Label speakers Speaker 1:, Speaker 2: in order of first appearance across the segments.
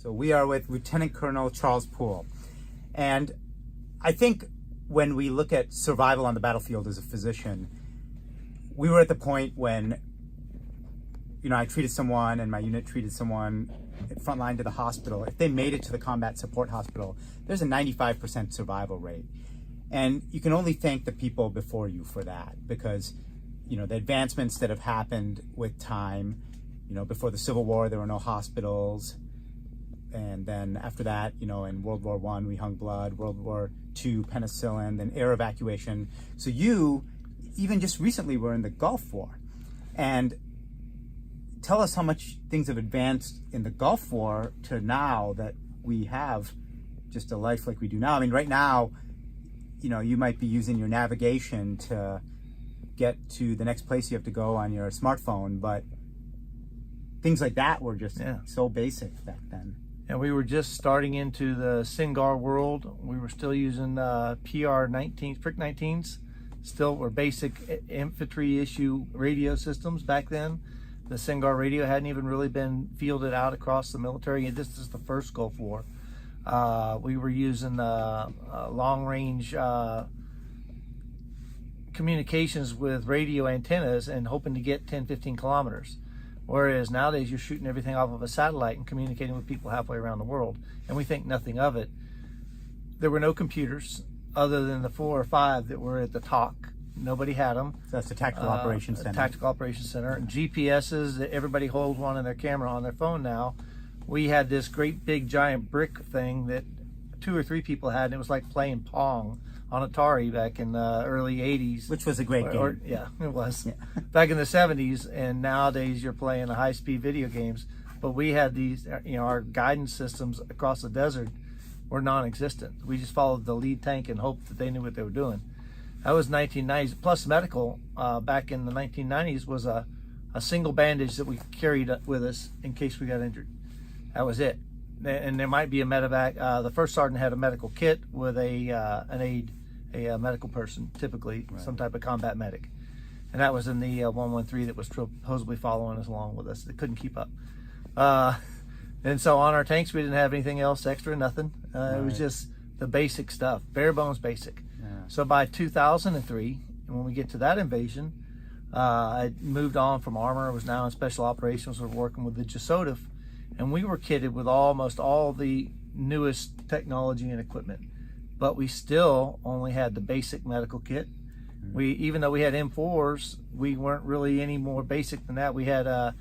Speaker 1: So we are with Lieutenant Colonel Charles Poole. And I think when we look at survival on the battlefield as a physician, we were at the point when, I treated someone and my unit treated someone front line to the hospital. If they made it to the combat support hospital, there's a 95% survival rate. And you can only thank the people before you for that, because, the advancements that have happened with time, before the Civil War, there were no hospitals. And then after that, in World War I, we hung blood, World War II, penicillin, then air evacuation. So you, even just recently, were in the Gulf War. And tell us how much things have advanced in the Gulf War to now that we have just a life like we do now. I mean, right now, you might be using your navigation to get to the next place you have to go on your smartphone, but things like that were just so basic back then.
Speaker 2: And we were just starting into the SINGAR world. We were still using PR-19s, PRIC-19s. Still were basic infantry issue radio systems back then. The SINGAR radio hadn't even really been fielded out across the military. This is the first Gulf War. We were using long-range communications with radio antennas and hoping to get 10, 15 kilometers. Whereas nowadays you're shooting everything off of a satellite and communicating with people halfway around the world, and we think nothing of it. There were no computers other than the 4 or 5 that were at the TOC. Nobody had them.
Speaker 1: So that's the Tactical Operations Center.
Speaker 2: Tactical Operations Center. GPSs, everybody holds one in their camera on their phone now. We had this great big giant brick thing that 2 or 3 people had, and it was like playing Pong on Atari back in the early 80s.
Speaker 1: Which was a great game.
Speaker 2: Yeah, it was. Yeah. Back in the 70s, and nowadays you're playing the high-speed video games. But we had these, our guidance systems across the desert were non-existent. We just followed the lead tank and hoped that they knew what they were doing. That was 1990s. Plus medical, back in the 1990s, was a single bandage that we carried with us in case we got injured. That was it. And there might be a medevac. The first sergeant had a medical kit with an aide, a medical person, typically some type of combat medic. And that was in the 113 that was supposedly following us along with us. They couldn't keep up. And so on our tanks, we didn't have anything else extra, nothing. It was just the basic stuff, bare bones basic. Yeah. So by 2003, when we get to that invasion, I moved on from armor. I was now in special operations. We were working with the JSOTF. And we were kitted with almost all the newest technology and equipment, but we still only had the basic medical kit. Even though we had M4s, we weren't really any more basic than that. We had the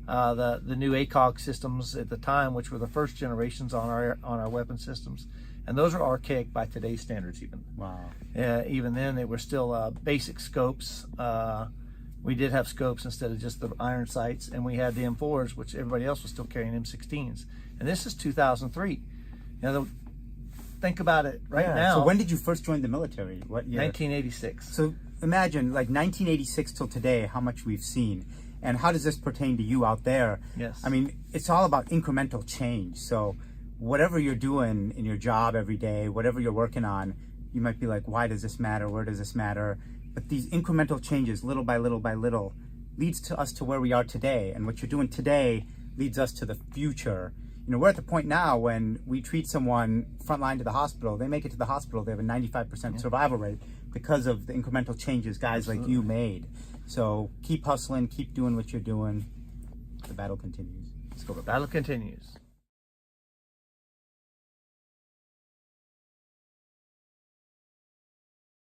Speaker 2: new ACOG systems at the time, which were the first generations on our weapon systems, and those are archaic by today's standards. Even even then, they were still basic scopes. We did have scopes instead of just the iron sights, and we had the M4s, which everybody else was still carrying M16s. And this is 2003. Think about it now.
Speaker 1: So when did you first join the military? What year?
Speaker 2: 1986.
Speaker 1: So imagine, like 1986 till today, how much we've seen. And how does this pertain to you out there?
Speaker 2: Yes.
Speaker 1: I mean, it's all about incremental change. So whatever you're doing in your job every day, whatever you're working on, you might be like, why does this matter? Where does this matter? But these incremental changes, little by little by little, leads to us to where we are today. And what you're doing today leads us to the future. We're at the point now when we treat someone frontline to the hospital, they make it to the hospital, they have a 95% survival rate because of the incremental changes guys like you made. So keep hustling, keep doing what you're doing. The battle continues.
Speaker 2: Let's go. The battle continues.